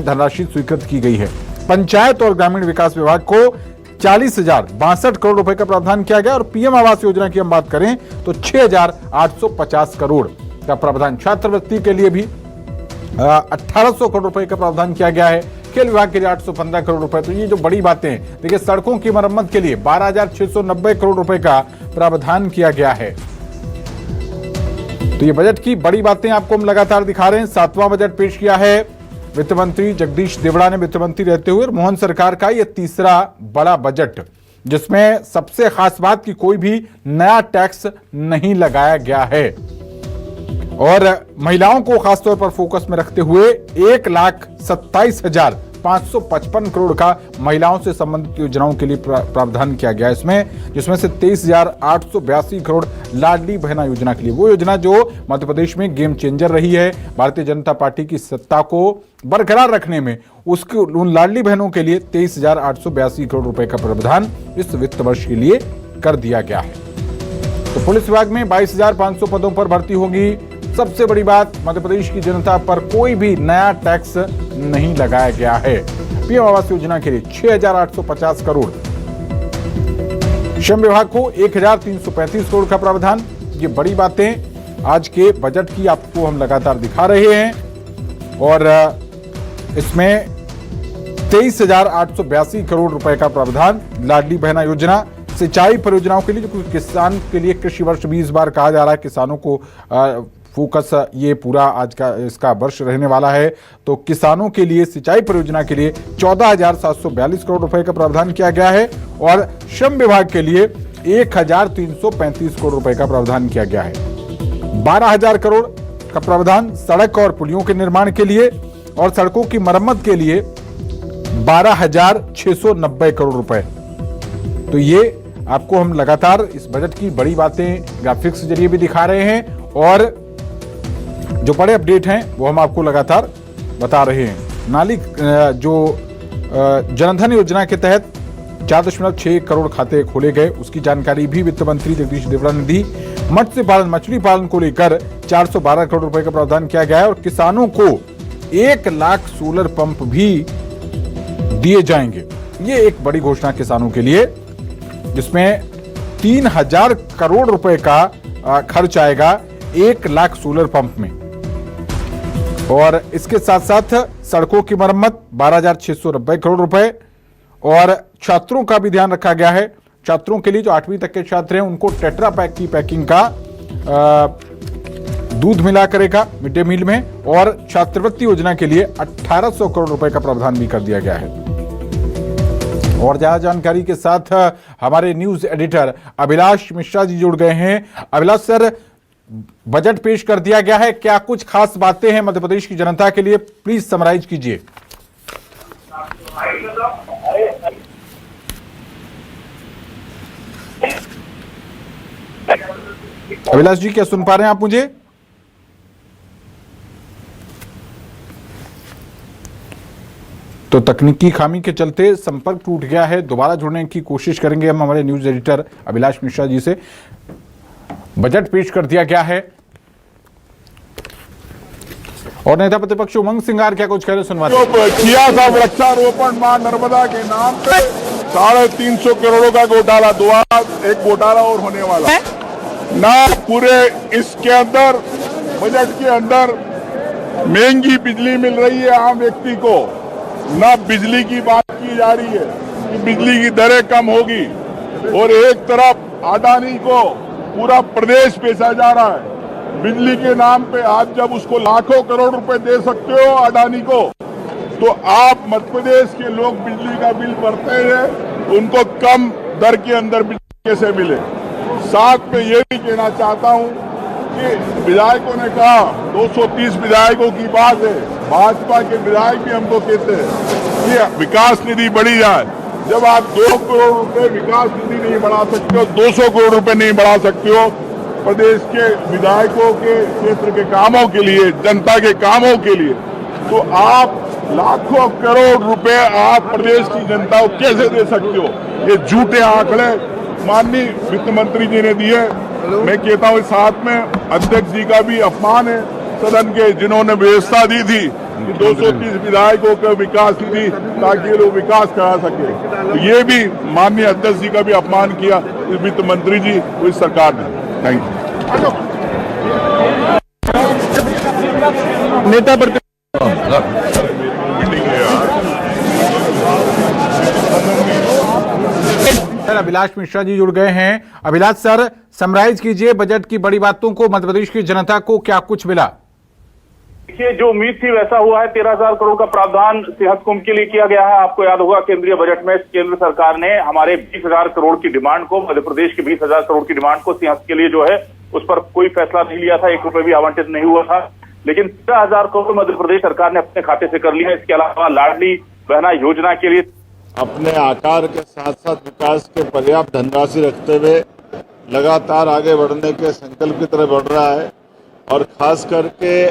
धनराशि स्वीकृत की गई है। पंचायत और ग्रामीण विकास विभाग को 40,062 करोड़ रुपए का प्रावधान किया गया और पीएम आवास योजना की हम बात करें तो 6,850 करोड़ का प्रावधान। छात्रवृत्ति के लिए भी 1,800 करोड़ रुपए का प्रावधान किया गया है। खेल विभाग के लिए 815 करोड़ रुपए। तो ये जो बड़ी बातें हैं, देखिए सड़कों की मरम्मत के लिए 12,690 करोड़ रुपए का प्रावधान किया गया है। तो ये बजट की बड़ी बातें आपको हम लगातार दिखा रहे हैं। 7वां बजट पेश किया है वित्त मंत्री जगदीश देवड़ा ने वित्त मंत्री रहते हुए। मोहन सरकार का यह तीसरा बड़ा बजट, जिसमें सबसे खास बात की कोई भी नया टैक्स नहीं लगाया गया है और महिलाओं को खासतौर पर फोकस में रखते हुए 1,27,555 करोड़ का महिलाओं से संबंधित योजनाओं के लिए प्रावधान किया गया इसमें, जिसमें से 23,882 करोड़ लाडली बहना योजना के लिए। वो योजना जो मध्य प्रदेश में गेम चेंजर रही है भारतीय जनता पार्टी की सत्ता को बरकरार रखने में, उसके उन लाडली बहनों के लिए 23,882 करोड़ रुपए का प्रावधान इस वित्त वर्ष के लिए कर दिया गया है। तो पुलिस विभाग में 22,500 पदों पर भर्ती होगी। सबसे बड़ी बात, मध्य प्रदेश की जनता पर कोई भी नया टैक्स नहीं लगाया गया है। पीएम आवास योजना के लिए 6,850 करोड़। श्रम विभाग को 1,335 करोड़ का प्रावधान। ये बड़ी बातें आज के बजट की आपको हम लगातार दिखा रहे हैं और इसमें 23,882 करोड़ रुपए का प्रावधान। लाडली बहना योजना, सिंचाई परियोजनाओं के लिए, जो किसान के लिए कृषि वर्ष भी इस बार कहा जा रहा है, किसानों को फोकस ये पूरा आज का इसका वर्ष रहने वाला है। तो किसानों के लिए सिंचाई परियोजना के लिए 14,742 करोड़ रुपए का प्रावधान किया गया है और श्रम विभाग के लिए 1,335 करोड़ रुपए का प्रावधान किया गया है। 12,000 करोड़ का प्रावधान सड़क और पुलियों के निर्माण के लिए और सड़कों की मरम्मत के लिए 12,690 करोड़ रुपए। तो ये आपको हम लगातार इस बजट की बड़ी बातें ग्राफिक्स के जरिए भी दिखा रहे हैं और जो बड़े अपडेट हैं वो हम आपको लगातार बता रहे हैं। नाली जो जनधन योजना के तहत 4.6 करोड़ खाते खोले गए, उसकी जानकारी भी वित्त मंत्री जगदीश देवड़ा ने दी। मत्स्य पालन, मछली पालन को लेकर 412 करोड़ रुपए का प्रावधान किया गया है और किसानों को 1 लाख सोलर पंप भी दिए जाएंगे। ये एक बड़ी घोषणा किसानों के लिए, जिसमें 3,000 करोड़ रुपए का खर्च आएगा 1 लाख सोलर पंप में। और इसके साथ साथ सड़कों की मरम्मत 12,690 करोड़ रुपए और छात्रों का भी ध्यान रखा गया है। छात्रों के लिए जो 8वीं तक के छात्र हैं उनको टेट्रा पैक की पैकिंग का दूध मिला करेगा मिड डे मील में और छात्रवृत्ति योजना के लिए 1,800 करोड़ रुपए का प्रावधान भी कर दिया गया है। और ज्यादा जानकारी के साथ हमारे न्यूज एडिटर अभिलाष मिश्रा जी जुड़ गए हैं। अभिलाष सर, बजट पेश कर दिया गया है, क्या कुछ खास बातें हैं मध्य प्रदेश की जनता के लिए, प्लीज समराइज कीजिए। अभिलाष जी, क्या सुन पा रहे हैं आप मुझे? तो तकनीकी खामी के चलते संपर्क टूट गया है। दोबारा जुड़ने की कोशिश करेंगे हम हमारे न्यूज एडिटर अभिलाष मिश्रा जी से। बजट पेश कर दिया गया है और नेता प्रतिपक्ष उमंग सिंगार क्या कुछ कह रहे सुनवाते। किया था वृक्षारोपण मां नर्मदा के नाम पे 350 करोड़ों का घोटाला, एक घोटाला और होने वाला ना। पूरे इसके अंदर बजट के अंदर महंगी बिजली मिल रही है आम व्यक्ति को, ना बिजली की बात की जा रही है कि बिजली की दरें कम होगी और एक तरफ अडानी को पूरा प्रदेश बेचा जा रहा है बिजली के नाम पे। आप जब उसको लाखों करोड़ रुपए दे सकते हो अडानी को, तो आप मध्य प्रदेश के लोग बिजली का बिल भरते हैं, उनको कम दर के अंदर बिजली कैसे मिले। साथ में ये भी कहना चाहता हूं कि विधायकों ने कहा 230 विधायकों की बात है, भाजपा के विधायक भी हमको कहते हैं कि विकास निधि बढ़ी जाए। जब आप 2 करोड़ रुपए विकास निधि नहीं बढ़ा सकते हो, 200 करोड़ रुपए नहीं बढ़ा सकते हो प्रदेश के विधायकों के क्षेत्र के कामों के लिए, जनता के कामों के लिए, तो आप लाखों करोड़ रुपए आप प्रदेश की जनता को कैसे दे सकते हो? ये झूठे आंकड़े माननीय वित्त मंत्री जी ने दिए। मैं कहता हूँ साथ में अध्यक्ष जी का भी अपमान है सदन के, जिन्होंने व्यवस्था दी थी कि 230 विधायकों का विकास निधि, ताकि ये लोग विकास करा सके। तो ये भी माननीय अध्यक्ष जी का भी अपमान किया इस वित्त मंत्री जी और इस सरकार ने। Thank you. नेता सर अभिलाष मिश्रा जी जुड़ गए हैं। अभिलाष सर, समराइज कीजिए बजट की बड़ी बातों को, मध्य प्रदेश की जनता को क्या कुछ मिला? देखिए, जो उम्मीद थी वैसा हुआ है। 13,000 करोड़ का प्रावधान सेहत कुंभ के लिए किया गया है। आपको याद होगा केंद्रीय बजट में केंद्र सरकार ने हमारे 20,000 करोड़ की डिमांड को, मध्य प्रदेश की 20,000 करोड़ की डिमांड को सेहत के लिए जो है उस पर कोई फैसला नहीं लिया था, 1 रुपए भी आवंटित नहीं हुआ था। लेकिन 13,000 करोड़ मध्य प्रदेश सरकार ने अपने खाते से कर लिया। इसके अलावा लाडली बहना योजना के लिए अपने आकार के साथ साथ विकास के पर्याप्त धनराशि रखते हुए लगातार आगे बढ़ने के संकल्प की तरफ बढ़ रहा है। और खास करके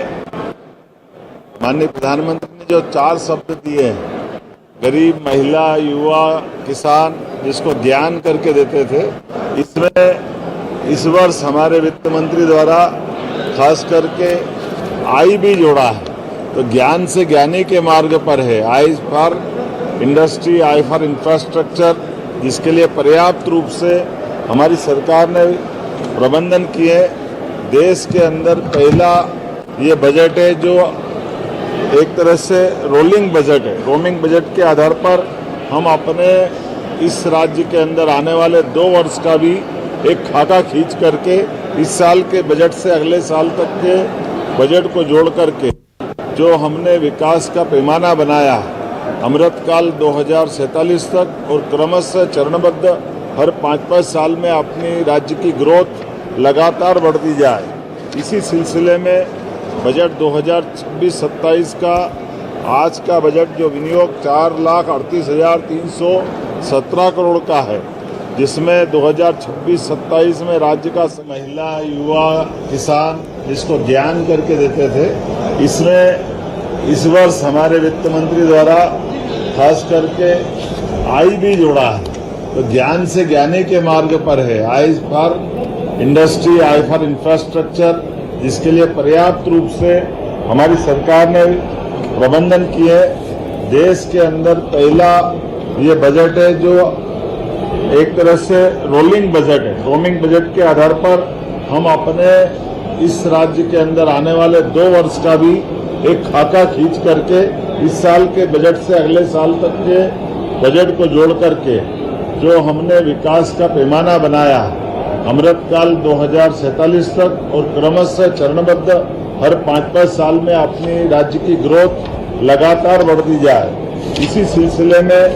माननीय प्रधानमंत्री ने जो 4 शब्द दिए हैं, गरीब, महिला, युवा, किसान, जिसको ज्ञान करके देते थे, इसमें इस वर्ष हमारे वित्त मंत्री द्वारा खास करके आई भी जोड़ा है। तो ज्ञान से ज्ञानी के मार्ग पर है। I for industry, I for infrastructure, जिसके लिए पर्याप्त रूप से हमारी सरकार ने प्रबंधन किए। देश के अंदर पहला ये बजट है जो एक तरह से रोलिंग बजट है। रोमिंग बजट के आधार पर हम अपने इस राज्य के अंदर आने वाले 2 वर्ष का भी एक खाका खींच करके इस साल के बजट से अगले साल तक के बजट को जोड़ करके जो हमने विकास का पैमाना बनाया है, अमृतकाल 2047 तक और क्रमशः चरणबद्ध हर 5-5 साल में अपनी राज्य की ग्रोथ लगातार बढ़ती जाए। इसी सिलसिले में बजट 2026-27 का आज का बजट जो विनियोग 4,38,317 करोड़ का है, जिसमें 2026-27 में राज्य का महिला, युवा, किसान, जिसको ज्ञान करके देते थे, इसमें इस वर्ष हमारे वित्त मंत्री द्वारा खास करके आई भी जोड़ा है। तो ज्ञान से ज्ञानी के मार्ग पर है। I for industry, I for infrastructure, जिसके लिए पर्याप्त रूप से हमारी सरकार ने प्रबंधन किए। देश के अंदर पहला ये बजट है जो एक तरह से रोलिंग बजट है। रोमिंग बजट के आधार पर हम अपने इस राज्य के अंदर आने वाले 2 वर्ष का भी एक खाका खींच करके इस साल के बजट से अगले साल तक के बजट को जोड़ करके जो हमने विकास का पैमाना बनाया, अमृतकाल 2047 तक और क्रमशः चरणबद्ध हर 5-5 साल में अपनी राज्य की ग्रोथ लगातार बढ़ती जाए। इसी सिलसिले में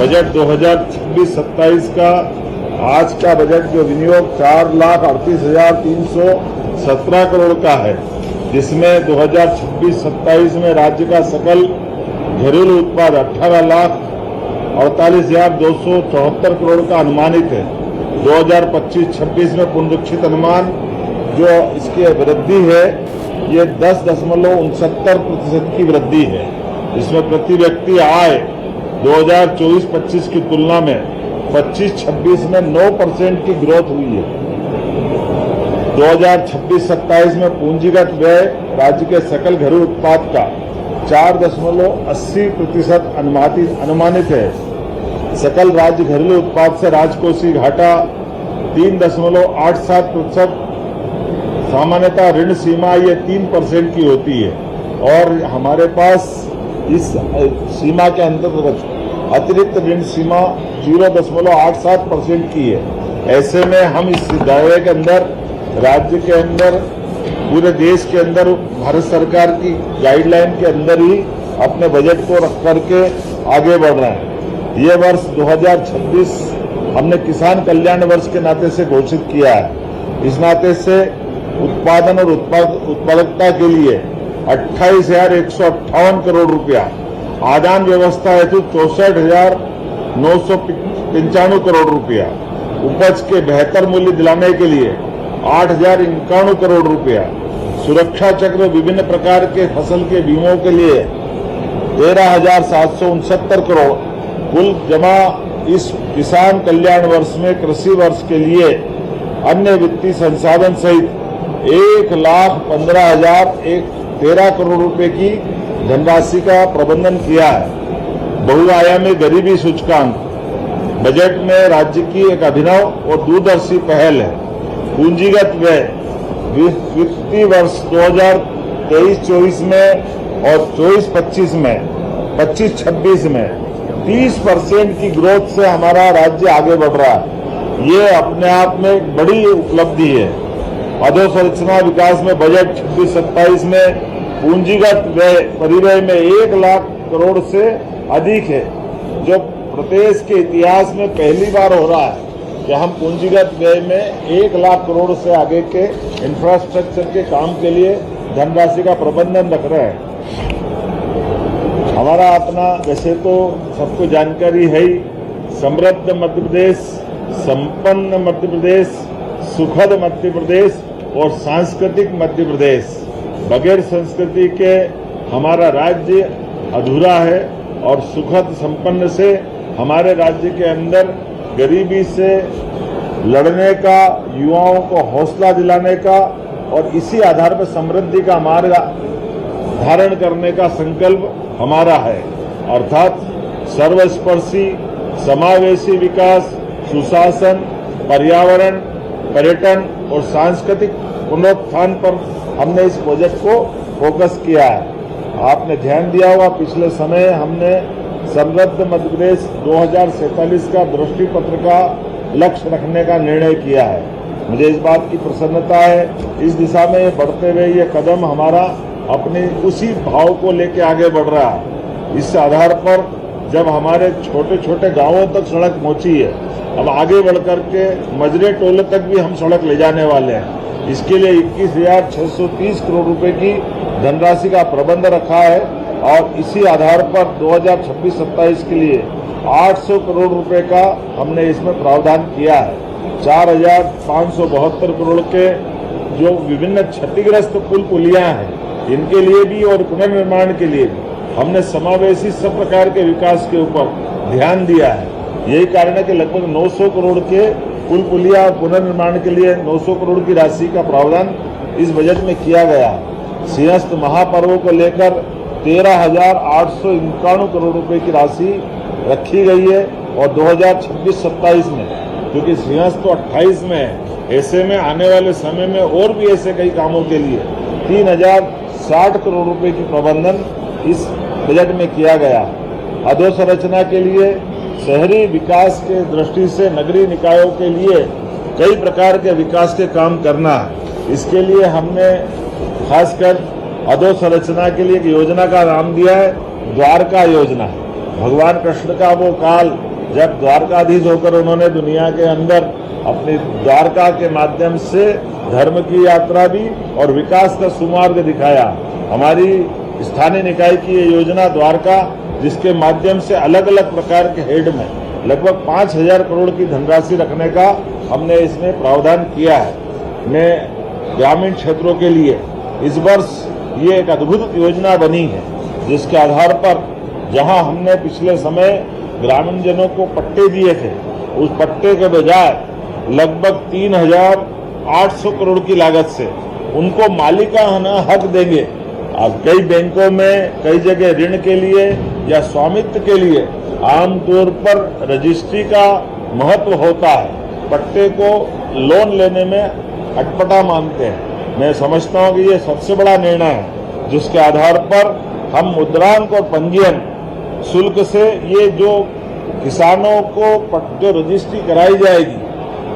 बजट 2026-27 का आज का बजट जो विनियोग 4,38,317 करोड़ का है, जिसमें 2026-27 में राज्य का सकल घरेलू उत्पाद 18,48,274 करोड़ का अनुमानित है। 2025-26 में पुनरीक्षित अनुमान जो इसकी वृद्धि है ये 10.69% की वृद्धि है। इसमें प्रति व्यक्ति आय 2024-25 की तुलना में 25-26 में 9% की ग्रोथ हुई है। 2026-27 में पूंजीगत व्यय राज्य के सकल घरेलू उत्पाद का 4.80% अनुमानित है। सकल राज्य घरेलू उत्पाद से राजकोषीय घाटा 3.87%। सामान्यतः ऋण सीमा ये 3% की होती है और हमारे पास इस सीमा के अंतर्गत अतिरिक्त ऋण सीमा 0.87% की है। ऐसे में हम इस दायरे के अंदर राज्य के अंदर पूरे देश के अंदर भारत सरकार की गाइडलाइन के अंदर ही अपने बजट को रख करके आगे बढ़ रहे हैं। ये वर्ष 2026 हमने किसान कल्याण वर्ष के नाते से घोषित किया है। इस नाते से उत्पादन और उत्पादकता के लिए 28,158 करोड़ रुपया, आदान व्यवस्था हेतु 64,995 करोड़ रुपया, उपज के बेहतर मूल्य दिलाने के लिए 8,051 करोड़ रुपया, सुरक्षा चक्र विभिन्न प्रकार के फसल के बीमों के लिए 13,769 करोड़। कुल जमा इस किसान कल्याण वर्ष में कृषि वर्ष के लिए अन्य वित्तीय संसाधन सहित 1,15,013 करोड़ रुपए की धनराशि का प्रबंधन किया है। बहुआयामी गरीबी सूचकांक बजट में राज्य की एक अभिनव और दूरदर्शी पहल है। पूंजीगत व्यय वित्तीय वर्ष 2023-24 में और 24-25 में 25-26 में 30% की ग्रोथ से हमारा राज्य आगे बढ़ रहा है। ये अपने आप में एक बड़ी उपलब्धि है। अधोसंरचना विकास में बजट 26-27 में पूंजीगत व्यय परिव्यय में 1 लाख करोड़ से अधिक है, जो प्रदेश के इतिहास में पहली बार हो रहा है कि हम पूंजीगत व्यय में 1 लाख करोड़ से आगे के इंफ्रास्ट्रक्चर के काम के लिए धनराशि का प्रबंधन रख रहे हैं। हमारा अपना वैसे तो सबको जानकारी है ही, समृद्ध मध्य प्रदेश, संपन्न मध्य प्रदेश, सुखद मध्य प्रदेश और सांस्कृतिक मध्य प्रदेश। बगैर संस्कृति के हमारा राज्य अधूरा है और सुखद संपन्न से हमारे राज्य के अंदर गरीबी से लड़ने का, युवाओं को हौसला दिलाने का और इसी आधार पर समृद्धि का मार्ग धारण करने का संकल्प हमारा है। अर्थात सर्वस्पर्शी समावेशी विकास, सुशासन, पर्यावरण, पर्यटन और सांस्कृतिक पुनरुत्थान पर हमने इस प्रोजेक्ट को फोकस किया है। आपने ध्यान दिया होगा, पिछले समय हमने समृद्ध मध्य प्रदेश 2047 का दृष्टि पत्र का लक्ष्य रखने का निर्णय किया है। मुझे इस बात की प्रसन्नता है, इस दिशा में बढ़ते हुए ये कदम हमारा अपने उसी भाव को लेकर आगे बढ़ रहा है। इस आधार पर जब हमारे छोटे छोटे गांवों तक सड़क पहुंची है, अब आगे बढ़ करके मजरे टोले तक भी हम सड़क ले जाने वाले हैं। इसके लिए 21,630 करोड़ रुपए की धनराशि का प्रबंध रखा है और इसी आधार पर 2026-27 के लिए 800 करोड़ रुपए का हमने इसमें प्रावधान किया है। 4,572 करोड़ के जो विभिन्न क्षतिग्रस्त पुल पुलियां हैं, इनके लिए भी और पुनर्निर्माण के लिए भी हमने समावेशी सब प्रकार के विकास के ऊपर ध्यान दिया है। यही कारण है कि लगभग 900 करोड़ के पुल पुलिया पुनर्निर्माण के लिए 900 करोड़ की राशि का प्रावधान इस बजट में किया गया है। सिंहस्थ महापर्व को लेकर 13,851 करोड़ रुपए की राशि रखी गई है और 2026-27 में, क्योंकि सिंहस्थ तो 28 में है, ऐसे में आने वाले समय में और भी ऐसे कई कामों के लिए 3,060 करोड़ रुपए की प्रबंधन इस बजट में किया गया। अधोसंरचना के लिए शहरी विकास के दृष्टि से नगरीय निकायों के लिए कई प्रकार के विकास के काम करना है। इसके लिए हमने खासकर अधोसंरचना के लिए एक योजना का नाम दिया है द्वारका योजना। भगवान कृष्ण का वो काल जब द्वारकाधीश होकर उन्होंने दुनिया के अंदर अपनी द्वारका के माध्यम से धर्म की यात्रा भी और विकास का सुमार्ग दिखाया। हमारी स्थानीय निकाय की ये योजना द्वारका, जिसके माध्यम से अलग अलग प्रकार के हेड में लगभग 5,000 करोड़ की धनराशि रखने का हमने इसमें प्रावधान किया है। मैं ग्रामीण क्षेत्रों के लिए इस वर्ष ये एक अद्भुत योजना बनी है, जिसके आधार पर जहां हमने पिछले समय ग्रामीण जनों को पट्टे दिए थे, उस पट्टे के बजाय लगभग 3,800 करोड़ की लागत से उनको मालिकाना हक देंगे। अब कई बैंकों में कई जगह ऋण के लिए या स्वामित्व के लिए आमतौर पर रजिस्ट्री का महत्व होता है, पट्टे को लोन लेने में अटपटा मानते हैं। मैं समझता हूं कि ये सबसे बड़ा निर्णय है, जिसके आधार पर हम मुद्रांक और पंजीयन शुल्क से ये जो किसानों को जो रजिस्ट्री कराई जाएगी,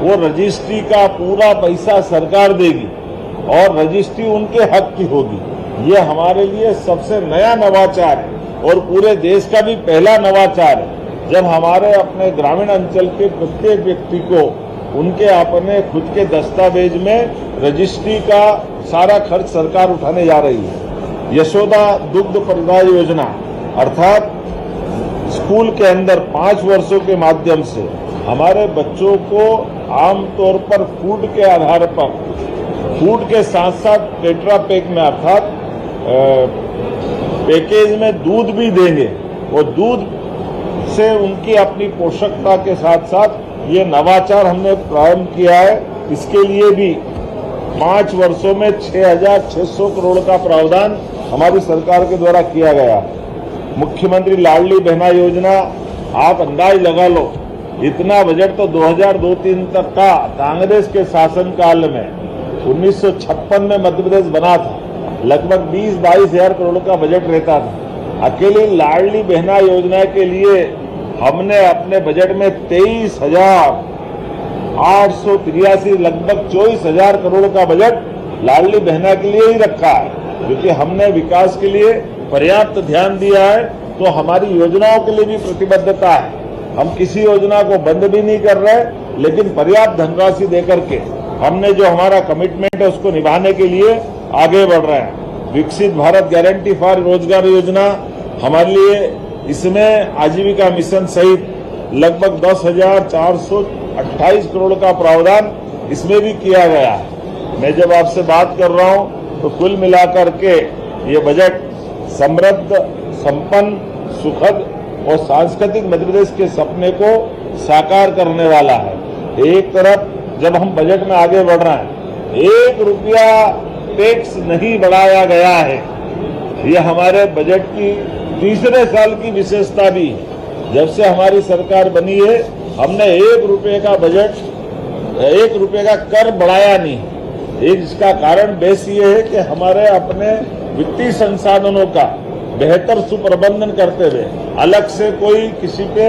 वो रजिस्ट्री का पूरा पैसा सरकार देगी और रजिस्ट्री उनके हक की होगी। ये हमारे लिए सबसे नया नवाचार है और पूरे देश का भी पहला नवाचार है, जब हमारे अपने ग्रामीण अंचल के प्रत्येक व्यक्ति को उनके अपने खुद के दस्तावेज में रजिस्ट्री का सारा खर्च सरकार उठाने जा रही है। यशोदा दुग्ध परिदाय योजना, अर्थात स्कूल के अंदर 5 वर्षों के माध्यम से हमारे बच्चों को आमतौर पर फूड के आधार पर, फूड के साथ साथ टेट्रा पैक में अर्थात पैकेज में दूध भी देंगे और दूध से उनकी अपनी पोषकता के साथ साथ ये नवाचार हमने प्रारंभ किया है। इसके लिए भी 5 वर्षों में 6,600 करोड़ का प्रावधान हमारी सरकार के द्वारा किया गया। मुख्यमंत्री लाडली बहना योजना, आप अंदाज लगा लो, इतना बजट तो 2002-03 तक का कांग्रेस के शासनकाल में 1956 में मध्य प्रदेश बना था। लगभग 20-22 हजार करोड़ का बजट रहता था। अकेली लाडली बहना योजना के लिए हमने अपने बजट में 23,883 लगभग 24,000 करोड़ का बजट लाडली बहना के लिए ही रखा है, क्योंकि हमने विकास के लिए पर्याप्त ध्यान दिया है। तो हमारी योजनाओं के लिए भी प्रतिबद्धता है। हम किसी योजना को बंद भी नहीं कर रहे, लेकिन पर्याप्त धनराशि देकर के हमने जो हमारा कमिटमेंट है उसको निभाने के लिए आगे बढ़ रहे हैं। विकसित भारत गारंटी फॉर रोजगार योजना हमारे लिए, इसमें आजीविका मिशन सहित लगभग 10,428 करोड़ का प्रावधान इसमें भी किया गया है। मैं जब आपसे बात कर रहा हूं तो कुल मिलाकर के ये बजट समृद्ध, संपन्न, सुखद और सांस्कृतिक मध्य प्रदेश के सपने को साकार करने वाला है। एक तरफ जब हम बजट में आगे बढ़ रहे हैं, 1 रुपया टैक्स नहीं बढ़ाया गया है। ये हमारे बजट की तीसरे साल की विशेषता भी है। जब से हमारी सरकार बनी है, हमने 1 रुपये का बजट, 1 रुपये का कर बढ़ाया नहीं। एक इसका कारण बेस ये है कि हमारे अपने वित्तीय संसाधनों का बेहतर सुप्रबंधन करते हुए, अलग से कोई किसी पे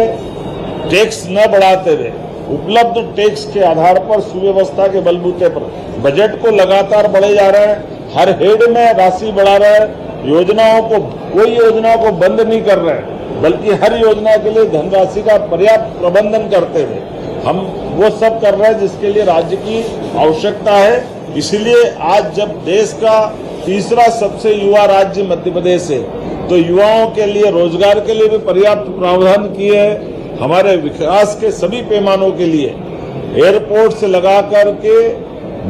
टैक्स न बढ़ाते हुए, उपलब्ध टैक्स के आधार पर सुव्यवस्था के बलबूते पर बजट को लगातार बढ़े जा रहे हैं। हर हेड में राशि बढ़ा रहे हैं। योजनाओं को, कोई योजना को बंद नहीं कर रहे हैं, बल्कि हर योजना के लिए धनराशि का पर्याप्त प्रबंधन करते हुए हम वो सब कर रहे हैं जिसके लिए राज्य की आवश्यकता है। इसलिए आज जब देश का तीसरा सबसे युवा राज्य मध्य प्रदेश है, तो युवाओं के लिए, रोजगार के लिए भी पर्याप्त प्रावधान किए हैं। हमारे विकास के सभी पैमानों के लिए एयरपोर्ट से लगा करके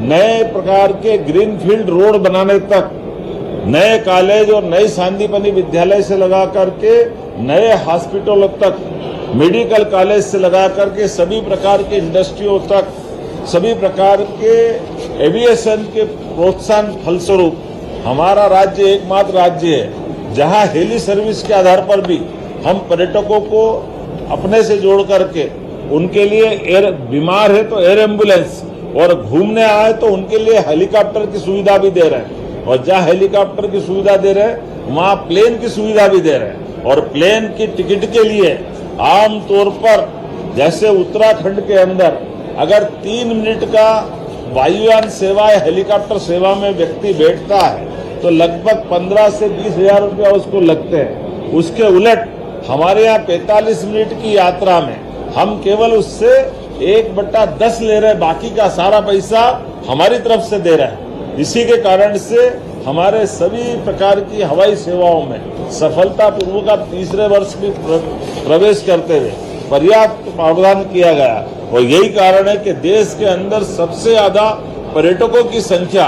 नए प्रकार के ग्रीनफील्ड रोड बनाने तक, नए कॉलेज और नए सांदीपनि विद्यालय से लगा करके नए हॉस्पिटलों तक, मेडिकल कॉलेज से लगा करके सभी प्रकार के इंडस्ट्रियों तक, सभी प्रकार के एविएशन के प्रोत्साहन फलस्वरूप हमारा राज्य एकमात्र राज्य है जहां हेली सर्विस के आधार पर भी हम पर्यटकों को अपने से जोड़ करके उनके लिए बीमार है तो एयर एम्बुलेंस, और घूमने आए तो उनके लिए हेलीकॉप्टर की सुविधा भी दे रहे हैं। और जहां हेलीकॉप्टर की सुविधा दे रहे हैं वहां प्लेन की सुविधा भी दे रहे हैं। और प्लेन की टिकट के लिए आमतौर पर जैसे उत्तराखंड के अंदर अगर 3 मिनट का वायुयान सेवा या हेलीकॉप्टर सेवा में व्यक्ति बैठता है तो लगभग 15 से 20 हजार रुपया उसको लगते हैं। उसके उलट हमारे यहाँ 45 मिनट की यात्रा में हम केवल उससे 1/10 ले रहे, बाकी का सारा पैसा हमारी तरफ से दे रहे हैं। इसी के कारण से हमारे सभी प्रकार की हवाई सेवाओं में सफलतापूर्वक अब तीसरे वर्ष में प्रवेश करते हुए पर्याप्त प्रावधान किया गया। और यही कारण है कि देश के अंदर सबसे ज्यादा पर्यटकों की संख्या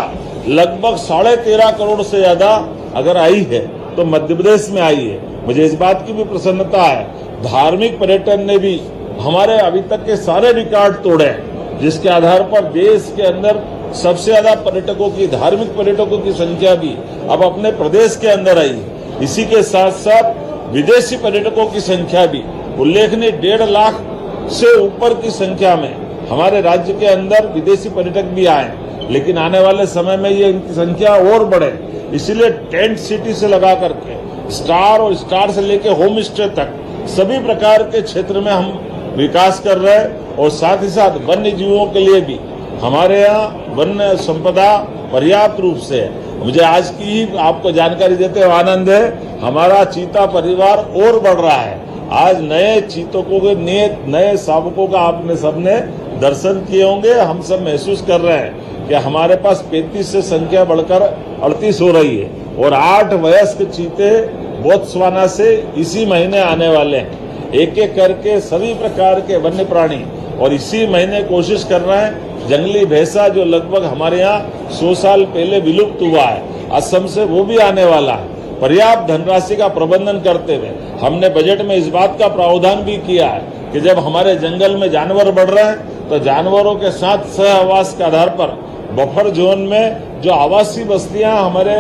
लगभग 13.5 करोड़ से ज्यादा अगर आई है तो मध्य प्रदेश में आई है। मुझे इस बात की भी प्रसन्नता है, धार्मिक पर्यटन ने भी हमारे अभी तक के सारे रिकॉर्ड तोड़े हैं, जिसके आधार पर देश के अंदर सबसे ज्यादा पर्यटकों की, धार्मिक पर्यटकों की संख्या भी अब अपने प्रदेश के अंदर आई है। इसी के साथ साथ विदेशी पर्यटकों की संख्या भी उल्लेखनीय 1.5 लाख से ऊपर की संख्या में हमारे राज्य के अंदर विदेशी पर्यटक भी आए। लेकिन आने वाले समय में ये इनकी संख्या और बढ़े, इसलिए टेंट सिटी से लगा करके स्टार और स्टार से लेके होम स्टे तक सभी प्रकार के क्षेत्र में हम विकास कर रहे हैं। और साथ ही साथ वन्य जीवों के लिए भी हमारे यहाँ वन्य संपदा पर्याप्त रूप से है। मुझे आज की ही आपको जानकारी देते हुए आनंद है, हमारा चीता परिवार और बढ़ रहा है। आज नए चीतकों के, नए शावकों का आपने सबने दर्शन किए होंगे। हम सब महसूस कर रहे हैं कि हमारे पास 35 से संख्या बढ़कर 38 हो रही है। और 8 वयस्क चीते बोत्सवाना से इसी महीने आने वाले हैं। एक एक करके सभी प्रकार के वन्य प्राणी, और इसी महीने कोशिश कर रहे हैं जंगली भैंसा जो लगभग हमारे यहाँ 100 साल पहले विलुप्त हुआ है असम से, वो भी आने वाला है। पर्याप्त धनराशि का प्रबंधन करते हुए हमने बजट में इस बात का प्रावधान भी किया है कि जब हमारे जंगल में जानवर बढ़ रहे हैं तो जानवरों के साथ सह आवास के आधार पर बफर जोन में जो आवासीय बस्तियां हमारे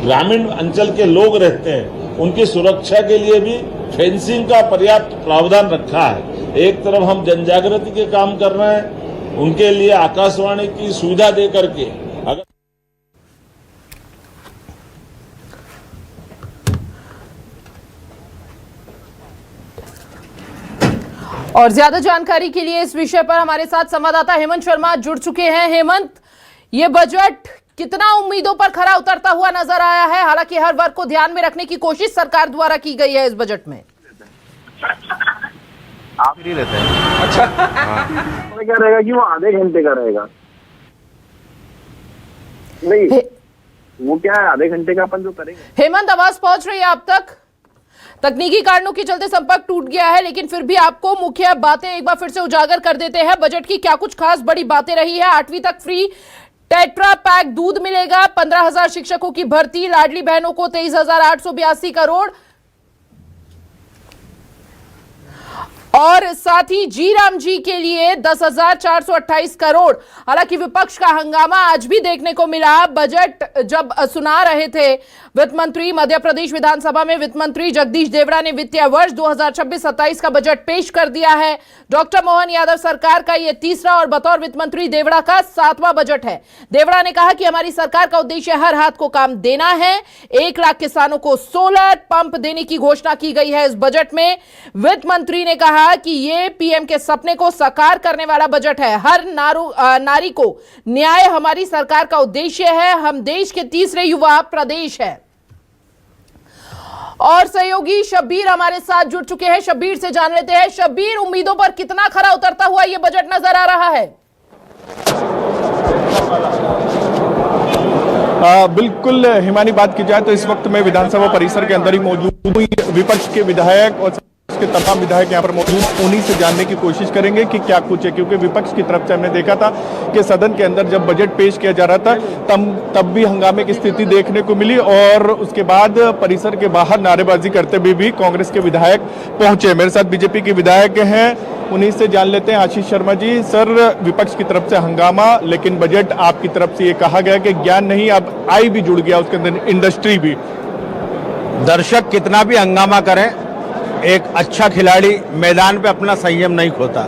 ग्रामीण अंचल के लोग रहते हैं उनकी सुरक्षा के लिए भी फेंसिंग का पर्याप्त प्रावधान रखा है। एक तरफ हम जनजागृति के काम कर रहे हैं, उनके लिए आकाशवाणी की सुविधा दे करके अगर और ज्यादा जानकारी के लिए इस विषय पर हमारे साथ संवाददाता हेमंत शर्मा जुड़ चुके हैं। हेमंत, ये बजट कितना उम्मीदों पर खरा उतरता हुआ नजर आया है? हालांकि हर वर्ग को ध्यान में रखने की कोशिश सरकार द्वारा की गई है इस बजट में। आप ही रहते हैं। अच्छा क्या रहेगा कि वो आधे घंटे का रहेगा? नहीं वो क्या है, आधे घंटे का अपन जो करेंगे। हेमंत, आवाज पहुंच रही है आप तक? तकनीकी कारणों के चलते संपर्क टूट गया है, लेकिन फिर भी आपको मुख्य बातें एक बार फिर से उजागर कर देते हैं। बजट की क्या कुछ खास बड़ी बातें रही है? 8वीं तक फ्री टेट्रा पैक दूध मिलेगा, 15,000 शिक्षकों की भर्ती, लाडली बहनों को 23,882 करोड़ और साथ ही जी राम जी के लिए 10,428 करोड़। हालांकि विपक्ष का हंगामा आज भी देखने को मिला। बजट जब सुना रहे थे वित्त मंत्री, मध्य प्रदेश विधानसभा में वित्त मंत्री जगदीश देवड़ा ने वित्तीय वर्ष 2026-27 का बजट पेश कर दिया है। डॉक्टर मोहन यादव सरकार का यह तीसरा और बतौर वित्त मंत्री देवड़ा का 7वां बजट है। देवड़ा ने कहा कि हमारी सरकार का उद्देश्य हर हाथ को काम देना है। 1 लाख किसानों को सोलर पंप देने की घोषणा की गई है इस बजट में। वित्त मंत्री ने कहा कि ये पीएम के सपने को साकार करने वाला बजट है। हर नारी को न्याय हमारी सरकार का उद्देश्य है। हम देश के तीसरे युवा प्रदेश है। और सहयोगी शब्बीर हमारे साथ जुड़ चुके हैं। शब्बीर से जान लेते हैं। शब्बीर, उम्मीदों पर कितना खरा उतरता हुआ ये बजट नजर आ रहा है? बिल्कुल हिमानी, बात की जाए तो इस वक्त मैं विधानसभा परिसर के अंदर ही मौजूद हूँ। विपक्ष के विधायक और के तमाम विधायक यहाँ पर मौजूद, उन्हीं से जानने की कोशिश करेंगे कि क्या कुछ है, क्योंकि विपक्ष की तरफ से हमने देखा था कि सदन के अंदर जब बजट पेश किया जा रहा था तब भी हंगामे की स्थिति देखने को मिली और उसके बाद परिसर के बाहर नारेबाजी करते हुए भी कांग्रेस के विधायक पहुंचे। मेरे साथ बीजेपी के विधायक हैं, उन्हीं से जान लेते हैं। आशीष शर्मा जी, सर विपक्ष की तरफ से हंगामा, लेकिन बजट आपकी तरफ से ये कहा गया कि ज्ञान नहीं, अब आई भी जुड़ गया उसके अंदर, इंडस्ट्री भी। दर्शक कितना भी हंगामा करें, एक अच्छा खिलाड़ी मैदान पे अपना संयम नहीं खोता।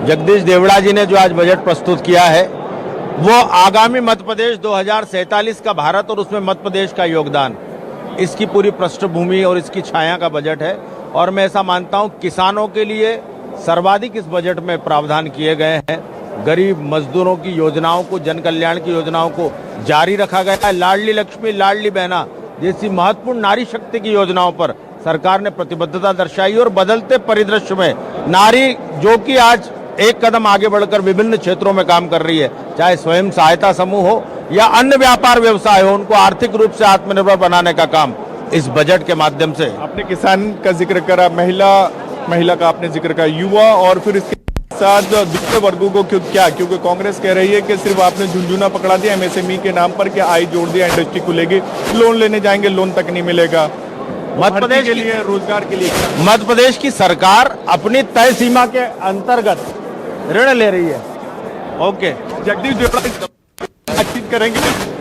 जगदीश देवड़ा जी ने जो आज बजट प्रस्तुत किया है वो आगामी मध्य प्रदेश 2047 का भारत और उसमें मध्य प्रदेश का योगदान, इसकी पूरी पृष्ठभूमि और इसकी छाया का बजट है। और मैं ऐसा मानता हूं किसानों के लिए सर्वाधिक इस बजट में प्रावधान किए गए हैं। गरीब मजदूरों की योजनाओं को, जन कल्याण की योजनाओं को जारी रखा गया है। लाडली लक्ष्मी, लाडली बहना जैसी महत्वपूर्ण नारी शक्ति की योजनाओं पर सरकार ने प्रतिबद्धता दर्शाई और बदलते परिदृश्य में नारी जो कि आज एक कदम आगे बढ़कर विभिन्न क्षेत्रों में काम कर रही है, चाहे स्वयं सहायता समूह हो या अन्य व्यापार व्यवसाय हो, उनको आर्थिक रूप से आत्मनिर्भर बनाने का काम इस बजट के माध्यम से। आपने किसान का जिक्र करा, महिला का आपने जिक्र करा, युवा, और फिर इसके साथ दूसरे वर्गों को क्या, क्योंकि कांग्रेस कह रही है कि सिर्फ आपने झुंझुना पकड़ा दिया एमएसएमई के नाम पर, कि आय जोड़ दिया, इंडस्ट्री को लेके लोन लेने जाएंगे, लोन तक नहीं मिलेगा। मध्य प्रदेश के लिए, रोजगार के लिए मध्य प्रदेश की सरकार अपनी तय सीमा के अंतर्गत ऋण ले रही है। ओके, जगदीश देवड़ा बातचीत करेंगे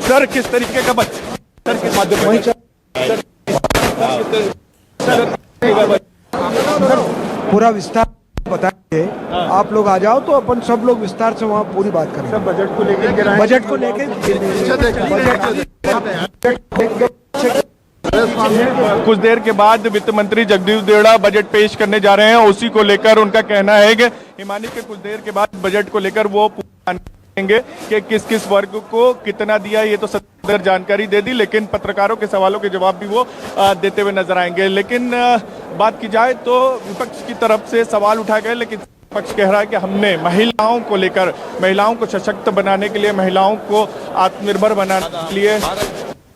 सर, किस तरीके का सर किस माध्यम पूरा विस्तार बताएंगे। आप लोग आ जाओ तो अपन सब लोग विस्तार से वहाँ पूरी बात करेंगे। बजट को लेकर, बजट को लेकर कुछ देर के बाद वित्त मंत्री जगदीश देवड़ा बजट पेश करने जा रहे हैं। उसी को लेकर उनका कहना है कि हिमानी के कुछ देर के बाद बजट को लेकर वो पूछेंगे कि किस किस वर्ग को कितना दिया। ये तो सदर जानकारी दे दी, लेकिन पत्रकारों के सवालों के जवाब भी वो देते हुए नजर आएंगे। लेकिन बात की जाए तो विपक्ष की तरफ से सवाल उठाए गए, लेकिन विपक्ष कह रहा है कि हमने महिलाओं को लेकर, महिलाओं को सशक्त बनाने के लिए, महिलाओं को आत्मनिर्भर बनाने के लिए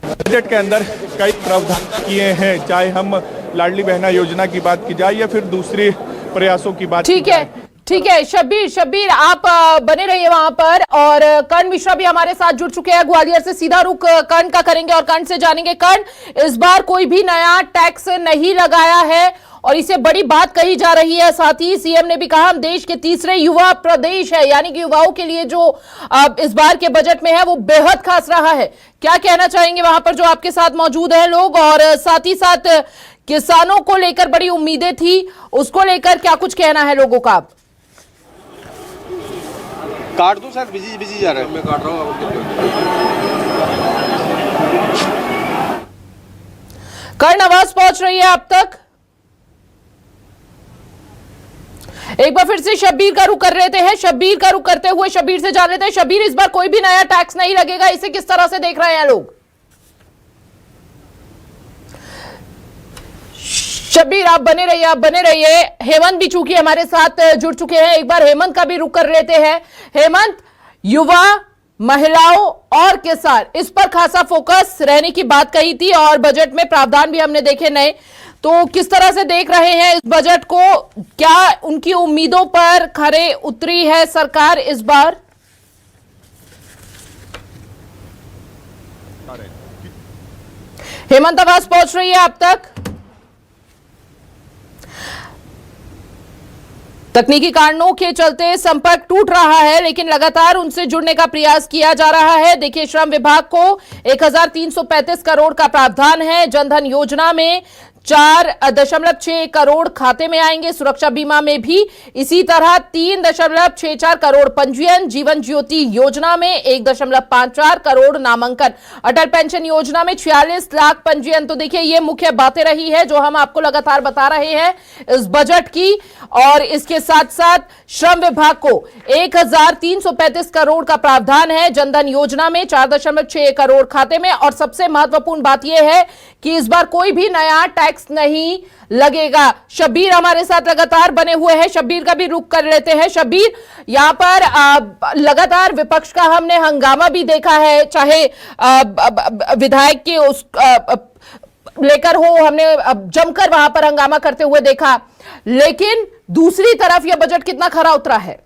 बजट के अंदर कई प्रावधान किए हैं, चाहे हम लाडली बहना योजना की बात की जाए या फिर दूसरे प्रयासों की बात। ठीक है, ठीक है शब्बीर आप बने रहिए वहां पर। और कर्ण मिश्रा भी हमारे साथ जुड़ चुके हैं ग्वालियर से। सीधा रुख कर्ण का करेंगे और कर्ण से जानेंगे। कर्ण, इस बार कोई भी नया टैक्स नहीं लगाया है और इसे बड़ी बात कही जा रही है। साथ ही सीएम ने भी कहा हम देश के तीसरे युवा प्रदेश है, यानी कि युवाओं के लिए जो इस बार के बजट में है वो बेहद खास रहा है। क्या कहना चाहेंगे वहां पर जो आपके साथ मौजूद है लोग, और साथ ही साथ किसानों को लेकर बड़ी उम्मीदें थी, उसको लेकर क्या कुछ कहना है लोगों का? आप काट दो, शायद बिजी जा रहा है। मैं काट रहा हूँ। कर्ण, आवाज पहुंच रही है आप तक? एक बार फिर से शब्बीर का रुख कर लेते हैं। शब्बीर का रुख करते हुए शब्बीर से जान लेते हैं। शब्बीर, इस बार कोई भी नया टैक्स नहीं लगेगा, इसे किस तरह से देख रहे हैं लोग? शब्बीर आप बने रहिए। हेमंत भी चूंकि हमारे साथ जुड़ चुके हैं, एक बार हेमंत का भी रुख कर लेते हैं। हेमंत, युवा, महिलाओं और किसान, इस पर खासा फोकस रहने की बात कही थी और बजट में प्रावधान भी हमने देखे नए, तो किस तरह से देख रहे हैं इस बजट को? क्या उनकी उम्मीदों पर खरे उतरी है सरकार इस बार? हेमंत, आवाज पहुंच रही है आप तक? तकनीकी कारणों के चलते संपर्क टूट रहा है, लेकिन लगातार उनसे जुड़ने का प्रयास किया जा रहा है। देखिए, श्रम विभाग को 1335 करोड़ का प्रावधान है। जनधन योजना में 4.6 करोड़ खाते में आएंगे। सुरक्षा बीमा में भी इसी तरह 3.64 करोड़ पंजीयन। जीवन ज्योति योजना में 1.54 करोड़ नामांकन। अटल पेंशन योजना में 46 लाख पंजीयन। तो देखिए, ये मुख्य बातें रही है जो हम आपको लगातार बता रहे हैं इस बजट की। और इसके साथ साथ श्रम विभाग को 1335 करोड़ का प्रावधान है। जनधन योजना में 4.6 करोड़ खाते में। और सबसे महत्वपूर्ण बात यह है कि इस बार कोई भी नया टैक्स नहीं लगेगा। शब्बीर हमारे साथ लगातार बने हुए हैं, शब्बीर का भी रुख कर लेते हैं। शब्बीर, यहां पर लगातार विपक्ष का हमने हंगामा भी देखा है, चाहे विधायक के उस लेकर हो, हमने जमकर वहां पर हंगामा करते हुए देखा, लेकिन दूसरी तरफ यह बजट कितना खरा उतरा है?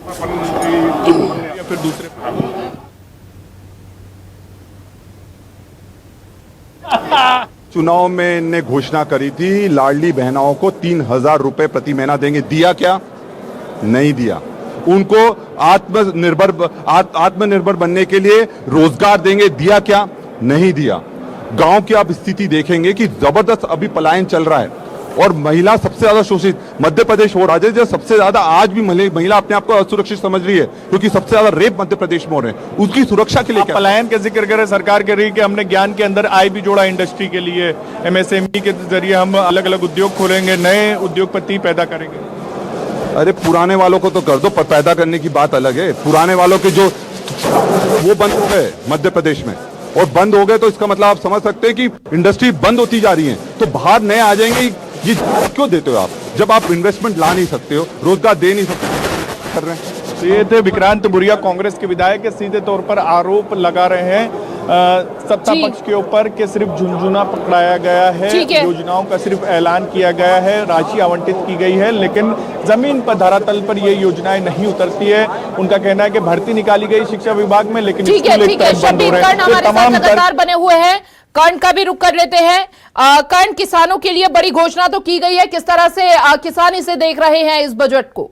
या फिर दूसरे चुनाव में इनने घोषणा करी थी लाडली बहनाओं को 3,000 रुपए प्रति महीना देंगे। दिया क्या? नहीं दिया। उनको आत्मनिर्भर बनने के लिए रोजगार देंगे। दिया क्या? नहीं दिया। गांव की आप स्थिति देखेंगे कि जबरदस्त अभी पलायन चल रहा है और महिला सबसे ज्यादा शोषित मध्य प्रदेश हो रहा है। जो सबसे ज्यादा आज भी महिला अपने आप को असुरक्षित समझ रही है, क्योंकि सबसे ज्यादा रेप मध्य प्रदेश में हो रहे हैं। उसकी सुरक्षा के लिए पलायन का जिक्र करें, सरकार कह रही है कि हमने ज्ञान के अंदर आय भी जोड़ा इंडस्ट्री के लिए। एमएसएमई के जरिए हम अलग अलग उद्योग खोलेंगे, नए उद्योगपति पैदा करेंगे। अरे पुराने वालों को तो कर दो, पर पैदा करने की बात अलग है। पुराने वालों के जो वो बंद हो गए मध्य प्रदेश में, और बंद हो गए तो इसका मतलब आप समझ सकते हैं कि इंडस्ट्री बंद होती जा रही है, तो बाहर नए आ जाएंगे। ये क्यों देते हो आप, जब आप इन्वेस्टमेंट ला नहीं सकते हो, रोजगार दे नहीं सकते, कर रहे हैं। तो ये थे विक्रांत भूरिया, कांग्रेस के विधायक, सीधे तौर पर आरोप लगा रहे हैं सत्ता पक्ष के ऊपर कि सिर्फ झुनझुना पकड़ाया गया है, योजनाओं का सिर्फ ऐलान किया गया है, राशि आवंटित की गई है, लेकिन जमीन पर धरातल पर ये योजनाएं नहीं उतरती है। उनका कहना है कि भर्ती निकाली गई शिक्षा विभाग में, लेकिन ठीक है, शब्बीर, कर्ण हमारे साथ लगातार बने हुए हैं। कर्ण का भी रुख कर लेते हैं। कर्ण, किसानों के लिए बड़ी घोषणा तो की गई है, किस तरह से किसान इसे देख रहे हैं इस बजट को?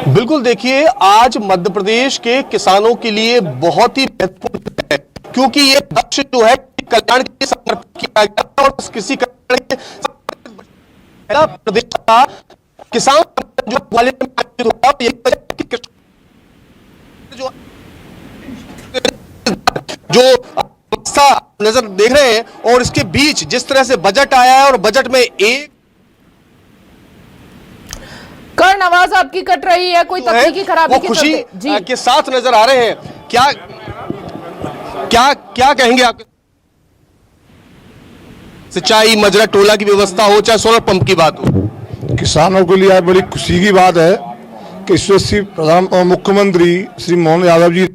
बिल्कुल, देखिए, आज मध्य प्रदेश के किसानों के लिए बहुत ही महत्वपूर्ण है, क्योंकि ये लक्ष्य जो है कल्याण के लिए समर्पित किया गया और किसी कल्याण के प्रदेश का किसान जो ग्वालियर में आयोजित हुआ, जो नजर देख रहे हैं, और इसके बीच जिस तरह से बजट आया है और बजट में एक कर्ण, आवाज आपकी कट रही है, कोई तकनीकी खराबी की खुशी के साथ नजर आ रहे हैं। क्या क्या क्या कहेंगे आप? सिंचाई मजरा टोला की व्यवस्था हो, चाहे सोलर पंप की बात हो, किसानों के लिए बड़ी खुशी की बात है कि यशस्वी मुख्यमंत्री श्री मोहन यादव जी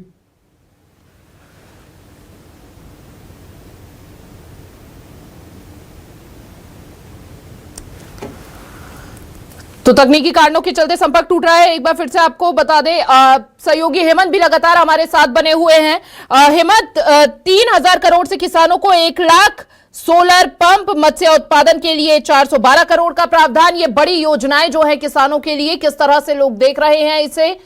तो तकनीकी कारणों के चलते संपर्क टूट रहा है। एक बार फिर से आपको बता दें, सहयोगी हेमंत भी लगातार हमारे साथ बने हुए हैं। हेमंत, 3,000 करोड़ से किसानों को 1 लाख, सोलर पंप, मत्स्य उत्पादन के लिए 412 करोड़ का प्रावधान, ये बड़ी योजनाएं जो है किसानों के लिए, किस तरह से लोग देख रहे हैं इसे?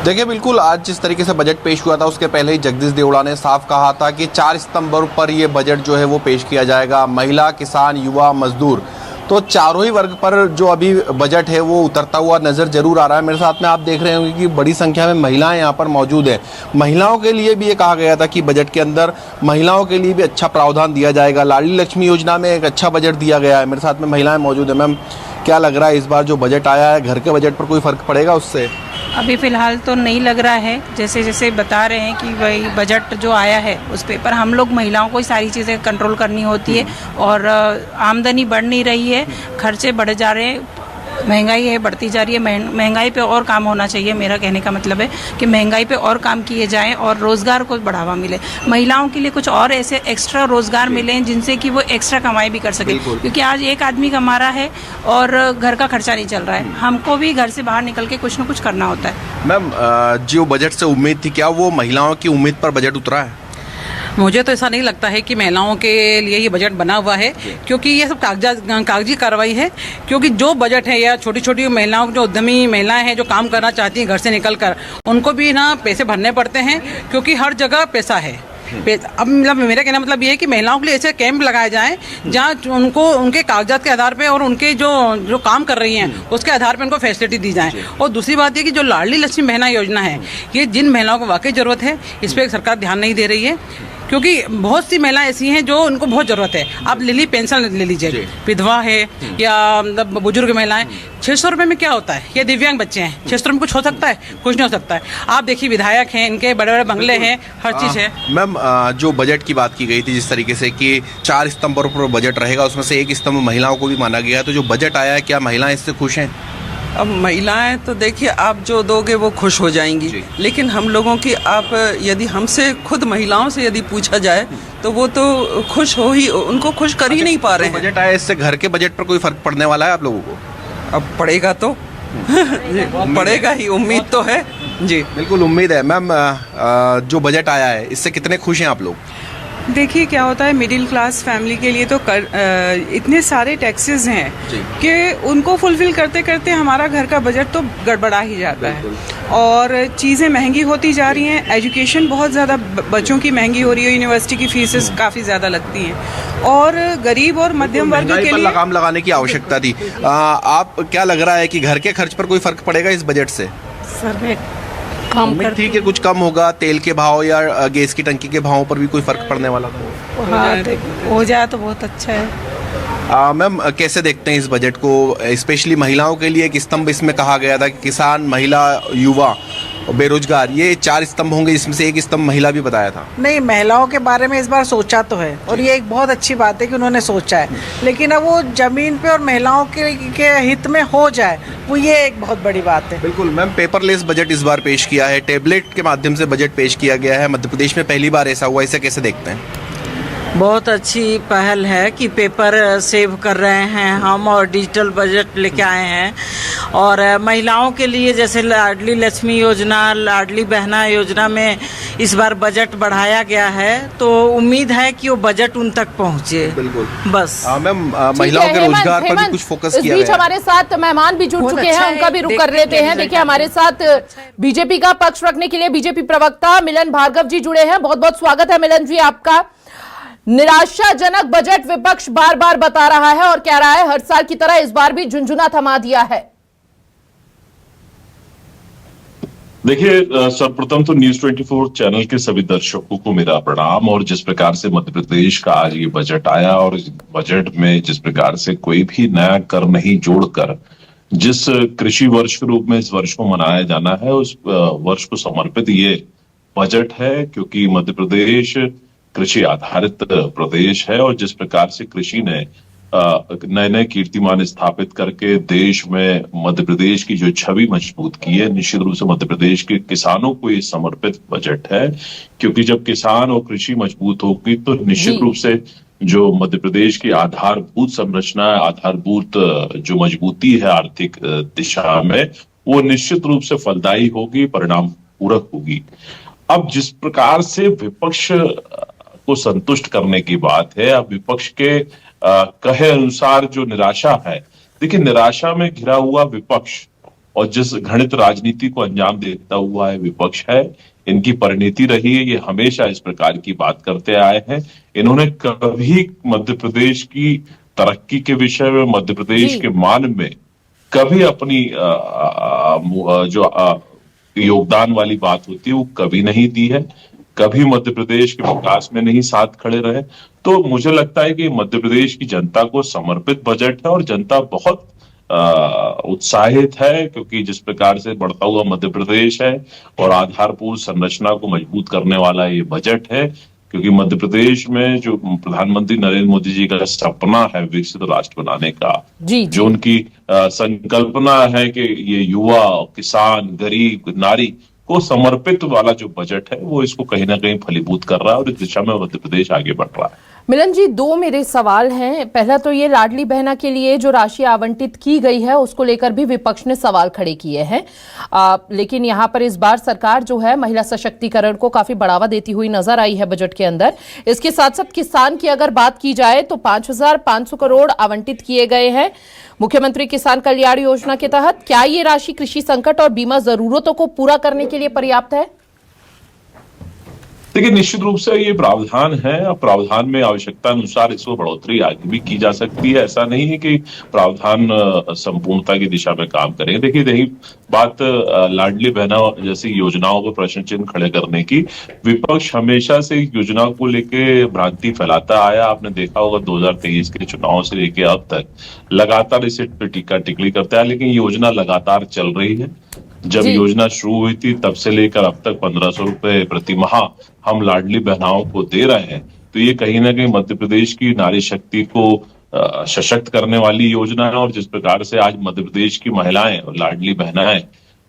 देखिए, बिल्कुल आज जिस तरीके से बजट पेश हुआ था उसके पहले ही जगदीश देवड़ा ने साफ कहा था कि 4 सितंबर पर ये बजट जो है वो पेश किया जाएगा। महिला, किसान, युवा, मजदूर, तो चारों ही वर्ग पर जो अभी बजट है वो उतरता हुआ नजर जरूर आ रहा है। मेरे साथ में आप देख रहे होंगे कि बड़ी संख्या में महिलाएं यहाँ पर मौजूद हैं। महिलाओं के लिए भी ये कहा गया था कि बजट के अंदर महिलाओं के लिए भी अच्छा प्रावधान दिया जाएगा। लाडली लक्ष्मी योजना में एक अच्छा बजट दिया गया है। मेरे साथ में महिलाएं मौजूद है। मैम, क्या लग रहा है इस बार जो बजट आया है, घर के बजट पर कोई फर्क पड़ेगा उससे? अभी फ़िलहाल तो नहीं लग रहा है। जैसे जैसे बता रहे हैं कि भाई बजट जो आया है उस पे पर हम लोग महिलाओं को ही सारी चीज़ें कंट्रोल करनी होती है और आमदनी बढ़ नहीं रही है, खर्चे बढ़ जा रहे हैं, महंगाई है बढ़ती जा रही है। महंगाई पे और काम होना चाहिए। मेरा कहने का मतलब है कि महंगाई पे और काम किए जाएं और रोज़गार को बढ़ावा मिले। महिलाओं के लिए कुछ और ऐसे एक्स्ट्रा रोज़गार मिलें जिनसे कि वो एक्स्ट्रा कमाई भी कर सके, क्योंकि आज एक आदमी कमा रहा है और घर का खर्चा नहीं चल रहा है। हमको भी घर से बाहर निकल के कुछ ना कुछ करना होता है। मैम, जो बजट से उम्मीद थी, क्या वो महिलाओं की उम्मीद पर बजट उतरा है? मुझे तो ऐसा नहीं लगता है कि महिलाओं के लिए ये बजट बना हुआ है, क्योंकि ये सब कागजी कार्रवाई है। क्योंकि जो बजट है या छोटी छोटी महिलाओं, जो उद्यमी महिलाएं हैं जो काम करना चाहती हैं घर से निकलकर, उनको भी ना पैसे भरने पड़ते हैं, क्योंकि हर जगह पैसा है। अब मतलब मेरा कहना मतलब ये है कि महिलाओं के लिए ऐसे कैंप लगाए जाएं जहाँ उनको उनके कागजात के आधार पे और उनके जो काम कर रही हैं उसके आधार पे उनको फैसिलिटी दी जाए। और दूसरी बात ये कि जो लाडली लक्ष्मी बहना योजना है, ये जिन महिलाओं को वाकई ज़रूरत है इस पर सरकार ध्यान नहीं दे रही है, क्योंकि बहुत सी महिलाएं ऐसी हैं जो उनको बहुत ज़रूरत है। आप लिली पेंशन ले लीजिए, विधवा है या मतलब बुजुर्ग महिलाएं, 600 रुपये में क्या होता है? ये दिव्यांग बच्चे हैं, 600 रुपये में कुछ हो सकता है? कुछ नहीं हो सकता है। आप देखिए, विधायक हैं, इनके बड़े बड़े बंगले हैं, हर चीज़ है। मैम, जो बजट की बात की गई थी जिस तरीके से कि 4 सितंबर पर बजट रहेगा, उसमें से 1 सितंबर महिलाओं को भी माना गया है, तो जो बजट आया है क्या महिलाएं इससे खुश हैं? अब महिलाएं तो देखिए, आप जो दोगे वो खुश हो जाएंगी, लेकिन हम लोगों की आप यदि हमसे खुद महिलाओं से यदि पूछा जाए तो वो तो खुश हो ही, उनको खुश कर ही नहीं पा रहे हैं। बजट आया, इससे घर के बजट पर कोई फर्क पड़ने वाला है आप लोगों को? अब पड़ेगा तो पड़ेगा ही, उम्मीद तो है जी। बिल्कुल उम्मीद है। मैम, जो बजट आया है इससे कितने खुश हैं आप लोग? देखिए क्या होता है, मिडिल क्लास फैमिली के लिए तो इतने सारे टैक्सेस हैं कि उनको फुलफिल करते करते हमारा घर का बजट तो गड़बड़ा ही जाता है और चीज़ें महंगी होती जा रही हैं। एजुकेशन बहुत ज़्यादा बच्चों की महंगी हो रही है, यूनिवर्सिटी की फीसेस काफ़ी ज़्यादा लगती हैं और गरीब और मध्यम वर्ग के लिए लगाम लगाने की आवश्यकता थी। आप क्या लग रहा है कि घर के खर्च पर कोई फर्क पड़ेगा इस बजट से? सर, उम्मीद थी कि कुछ कम होगा, तेल के भाव या गैस की टंकी के भावों पर भी कोई फर्क पड़ने वाला था? हाँ, हो जाए तो बहुत अच्छा है। मैम, कैसे देखते हैं इस बजट को? स्पेशली महिलाओं के लिए एक स्तंभ इसमें कहा गया था कि किसान, महिला, युवा, बेरोजगार, ये 4 स्तंभ होंगे, इसमें से 1 स्तंभ महिला भी बताया था। नहीं, महिलाओं के बारे में इस बार सोचा तो है और ये एक बहुत अच्छी बात है कि उन्होंने सोचा है, लेकिन अब वो जमीन पे और महिलाओं के हित में हो जाए, वो ये एक बहुत बड़ी बात है। बिल्कुल मैम, पेपरलेस बजट इस बार पेश किया है, टेबलेट के माध्यम से बजट पेश किया गया है, मध्य प्रदेश में पहली बार ऐसा हुआ, इसे कैसे देखते हैं? बहुत अच्छी पहल है कि पेपर सेव कर रहे हैं हम और डिजिटल बजट लेके आए हैं और महिलाओं के लिए जैसे लाडली लक्ष्मी योजना, लाडली बहना योजना में इस बार बजट बढ़ाया गया है, तो उम्मीद है कि वो बजट उन तक पहुंचे। बिल्कुल, बस। मैम, महिलाओं के रोजगार पर भी कुछ फोकस किया गया है। हमारे साथ मेहमान भी जुड़ चुके हैं, उनका भी रुख कर लेते हैं। देखिए, हमारे साथ बीजेपी का पक्ष रखने के लिए बीजेपी प्रवक्ता मिलन भार्गव जी जुड़े हैं। बहुत बहुत स्वागत है मिलन जी आपका। निराशाजनक बजट विपक्ष बार बार बता रहा है और कह रहा है हर साल की तरह इस बार भी झुंझुना थमा दिया है। देखिए, सर्वप्रथम तो न्यूज 24 चैनल के सभी दर्शकों को मेरा प्रणाम। और जिस प्रकार से मध्य प्रदेश का आज ये बजट आया और इस बजट में जिस प्रकार से कोई भी नया कर नहीं जोड़कर जिस कृषि वर्ष के रूप में इस वर्ष को मनाया जाना है, उस वर्ष को समर्पित ये बजट है, क्योंकि मध्य प्रदेश कृषि आधारित प्रदेश है और जिस प्रकार से कृषि ने नए नए कीर्तिमान स्थापित करके देश में मध्य प्रदेश की जो छवि मजबूत की है, निश्चित रूप से मध्य प्रदेश के किसानों को ये समर्पित बजट है। क्योंकि जब किसान और कृषि मजबूत होगी तो निश्चित रूप से जो मध्य प्रदेश की आधारभूत संरचना है, आधारभूत जो मजबूती है आर्थिक दिशा में, वो निश्चित रूप से फलदायी होगी, परिणाम पूरक होगी। अब जिस प्रकार से विपक्ष को संतुष्ट करने की बात है, अब विपक्ष के कहे अनुसार जो निराशा है, देखिए निराशा में घिरा हुआ विपक्ष और जिस घृणित राजनीति को अंजाम देता हुआ है विपक्ष है, इनकी परिणति रही है, ये हमेशा इस प्रकार की बात करते आए हैं। इन्होंने कभी मध्य प्रदेश की तरक्की के विषय में, मध्य प्रदेश के मान में कभी अपनी जो योगदान वाली बात होती है वो कभी नहीं दी है, कभी मध्य प्रदेश के विकास में नहीं साथ खड़े रहे। तो मुझे लगता है कि मध्य प्रदेश की जनता को समर्पित बजट है और जनता बहुत उत्साहित है, क्योंकि जिस प्रकार से बढ़ता हुआ मध्य प्रदेश है और आधारभूत संरचना को मजबूत करने वाला ये बजट है, क्योंकि मध्य प्रदेश में जो प्रधानमंत्री नरेंद्र मोदी जी का सपना है विकसित राष्ट्र बनाने का, जो उनकी संकल्पना है कि ये युवा, किसान, गरीब, नारी को समर्पित वाला जो बजट है वो इसको कहीं ना कहीं फलीभूत कर रहा है और इस दिशा में मध्य प्रदेश आगे बढ़ रहा है। मिलन जी, दो मेरे सवाल हैं। पहला तो ये लाडली बहना के लिए जो राशि आवंटित की गई है उसको लेकर भी विपक्ष ने सवाल खड़े किए हैं, लेकिन यहाँ पर इस बार सरकार जो है महिला सशक्तिकरण को काफी बढ़ावा देती हुई नजर आई है बजट के अंदर। इसके साथ साथ किसान की अगर बात की जाए तो 5,500 करोड़ आवंटित किए गए हैं मुख्यमंत्री किसान कल्याण योजना के तहत। क्या ये राशि कृषि संकट और बीमा जरूरतों को पूरा करने के लिए पर्याप्त है? देखिए निश्चित रूप से ये प्रावधान है, और प्रावधान में आवश्यकता अनुसार इसमें बढ़ोतरी आगे भी की जा सकती है। ऐसा नहीं है कि प्रावधान संपूर्णता की दिशा में काम करें। देखिए रही बात लाडली बहना जैसी योजनाओं पर प्रश्न चिन्ह खड़े करने की, विपक्ष हमेशा से योजना को लेके भ्रांति फैलाता आया। आपने देखा होगा 2023 के चुनाव से लेके अब तक लगातार इसे टीका टिप्पणी करता है, लेकिन योजना लगातार चल रही है। जब योजना शुरू हुई थी तब से लेकर अब तक 1,500 रुपए प्रति माह हम लाडली बहनाओं को दे रहे हैं। तो ये कहीं ना कहीं मध्य प्रदेश की नारी शक्ति को सशक्त करने वाली योजना है, और जिस प्रकार से आज मध्य प्रदेश की महिलाएं और लाडली बहनाएं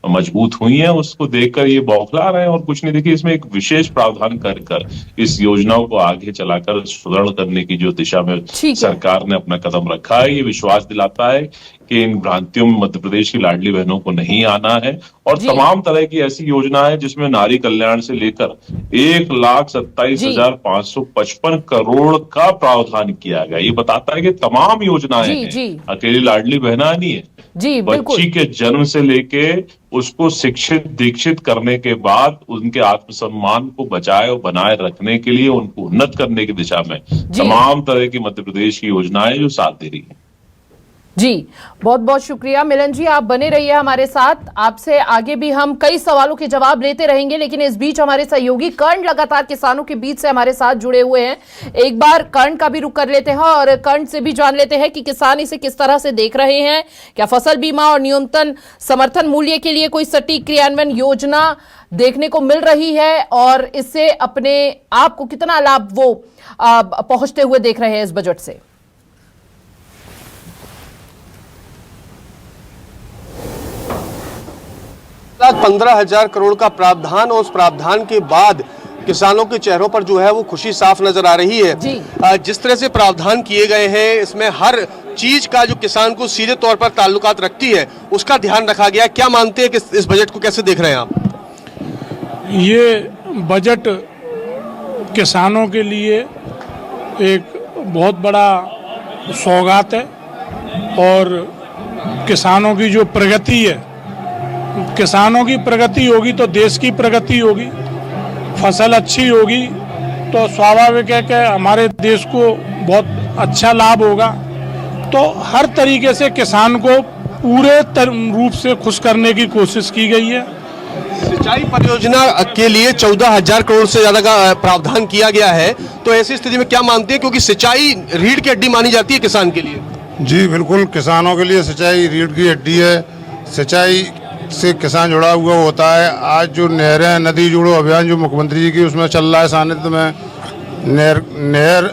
मजबूत हुई हैं उसको देखकर ये बौखला रहे हैं और कुछ नहीं। देखिए इसमें एक विशेष प्रावधान कर इस योजनाओं को आगे चलाकर सुदृढ़ करने की जो दिशा में सरकार ने अपना कदम रखा है, ये विश्वास दिलाता है कि इन भ्रांतियों में मध्य प्रदेश की लाडली बहनों को नहीं आना है। और तमाम तरह की ऐसी योजना है जिसमें नारी कल्याण से लेकर 1,27,555 करोड़ का प्रावधान किया गया। ये बताता है कि तमाम योजनाएं हैं, अकेली लाडली बहना नहीं है। बच्ची के जन्म से लेके उसको शिक्षित दीक्षित करने के बाद उनके आत्मसम्मान को बचाए और बनाए रखने के लिए, उनको उन्नत करने की दिशा में तमाम तरह की मध्य प्रदेश की योजनाएं जो साथ दे रही है। जी बहुत बहुत शुक्रिया मिलन जी, आप बने रहिए हमारे साथ। आपसे आगे भी हम कई सवालों के जवाब लेते रहेंगे, लेकिन इस बीच हमारे सहयोगी कर्ण लगातार किसानों के बीच से हमारे साथ जुड़े हुए हैं। एक बार कर्ण का भी रुख कर लेते हैं और कर्ण से भी जान लेते हैं कि किसान इसे किस तरह से देख रहे हैं। क्या फसल बीमा और न्यूनतम समर्थन मूल्य के लिए कोई सटीक क्रियान्वयन योजना देखने को मिल रही है, और इससे अपने आप को कितना लाभ वो पहुंचते हुए देख रहे हैं इस बजट से? 15,000 करोड़ का प्रावधान, और उस प्रावधान के बाद किसानों के चेहरों पर जो है वो खुशी साफ नजर आ रही है। जिस तरह से प्रावधान किए गए हैं इसमें हर चीज का जो किसान को सीधे तौर पर ताल्लुकात रखती है उसका ध्यान रखा गया। क्या मानते हैं कि इस बजट को कैसे देख रहे हैं आप? ये बजट किसानों के लिए एक बहुत बड़ा सौगात है, और किसानों की जो प्रगति है, किसानों की प्रगति होगी तो देश की प्रगति होगी। फसल अच्छी होगी तो स्वाभाविक है कि हमारे देश को बहुत अच्छा लाभ होगा। तो हर तरीके से किसान को पूरे रूप से खुश करने की कोशिश की गई है। सिंचाई परियोजना के लिए 14,000 करोड़ से ज्यादा का प्रावधान किया गया है, तो ऐसी स्थिति में क्या मानते हैं, क्योंकि सिंचाई रीढ़ की हड्डी मानी जाती है किसान के लिए? जी बिल्कुल, किसानों के लिए सिंचाई रीढ़ की हड्डी है। सिंचाई से किसान जुड़ा हुआ होता है। आज जो नहरें नदी जोड़ो अभियान जो मुख्यमंत्री जी की उसमें चल रहा है, सानिध्य में नहर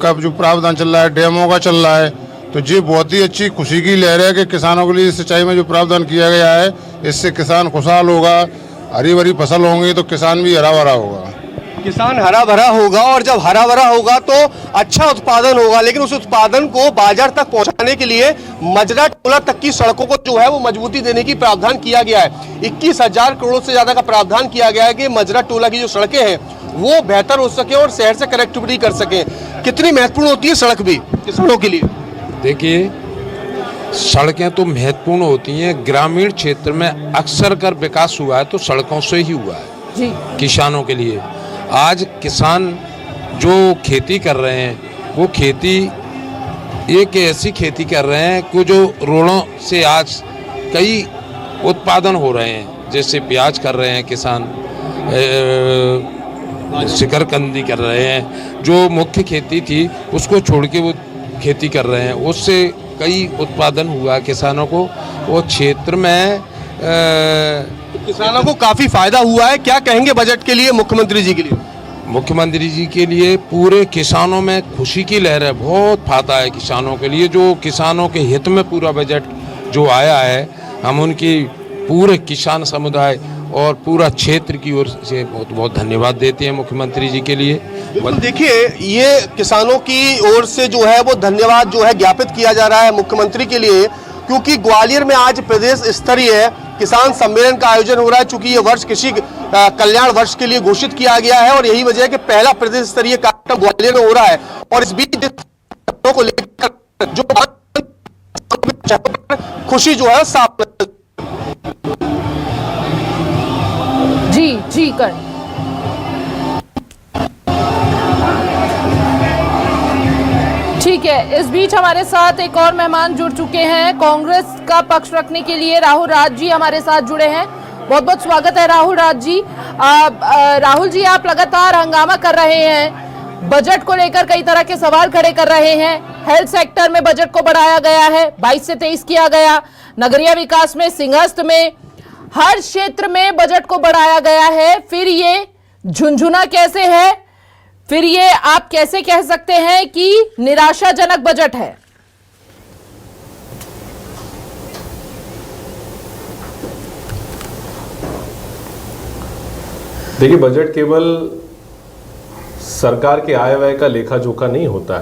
का जो प्रावधान चल रहा है, डैमों का चल रहा है, तो ये बहुत ही अच्छी खुशी की लहर है कि किसानों के लिए सिंचाई में जो प्रावधान किया गया है इससे किसान खुशहाल होगा। हरी भरी फसल होंगी तो किसान भी हरा भरा होगा। किसान हरा भरा होगा और जब हरा भरा होगा तो अच्छा उत्पादन होगा, लेकिन उस उत्पादन को बाजार तक पहुंचाने के लिए मजरा टोला तक की सड़कों को जो है वो मजबूती देने की प्रावधान किया गया है। 21,000 करोड़ से ज्यादा का प्रावधान किया गया है कि मजरा टोला की जो सड़कें हैं वो बेहतर हो सके और शहर से कनेक्टिविटी कर सके। कितनी महत्वपूर्ण होती है सड़क भी किसानों के लिए? देखिए, सड़कें तो महत्वपूर्ण होती हैं। ग्रामीण क्षेत्र में अक्सर कर विकास हुआ है तो सड़कों से ही हुआ है जी। किसानों के लिए। आज किसान जो खेती कर रहे हैं वो खेती एक ऐसी खेती कर रहे हैं कि जो रोड़ों से आज कई उत्पादन हो रहे हैं, जैसे प्याज कर रहे हैं किसान, शिकरकंदी कर रहे हैं, जो मुख्य खेती थी उसको छोड़ के वो खेती कर रहे हैं, उससे कई उत्पादन हुआ किसानों को। वो क्षेत्र में किसानों को काफी फायदा हुआ है। क्या कहेंगे बजट के लिए मुख्यमंत्री जी के लिए? मुख्यमंत्री जी के लिए पूरे किसानों में खुशी की लहर है, बहुत फायदा है किसानों के लिए। जो किसानों के हित में पूरा बजट जो आया है, हम उनकी पूरे किसान समुदाय और पूरा क्षेत्र की ओर से बहुत बहुत धन्यवाद देते हैं मुख्यमंत्री जी के लिए। देखिए, ये किसानों की ओर से जो है वो धन्यवाद जो है ज्ञापित किया जा रहा है मुख्यमंत्री के लिए, क्योंकि ग्वालियर में आज प्रदेश स्तरीय किसान सम्मेलन का आयोजन हो रहा है। चूंकि ये वर्ष कृषि कल्याण वर्ष के लिए घोषित किया गया है और यही वजह है कि पहला प्रदेश स्तरीय कार्यक्रम ग्वालियर में हो रहा है। और इस बीच को लेकर जो खुशी जो है साफ जी कर ठीक है। इस बीच हमारे साथ एक और मेहमान जुड़ चुके हैं। कांग्रेस का पक्ष रखने के लिए राहुल राज जी हमारे साथ जुड़े हैं। बहुत बहुत स्वागत है राहुल राज जी। राहुल जी, आप लगातार हंगामा कर रहे हैं, बजट को लेकर कई तरह के सवाल खड़े कर रहे हैं। हेल्थ सेक्टर में बजट को बढ़ाया गया है, 22 से 23 किया गया, नगरीय विकास में, सिंहस्थ में, हर क्षेत्र में बजट को बढ़ाया गया है। फिर ये झुंझुना कैसे है? फिर ये आप कैसे कह सकते हैं कि निराशाजनक बजट है? देखिए, बजट केवल सरकार के आय व्यय का लेखा जोखा नहीं होता है,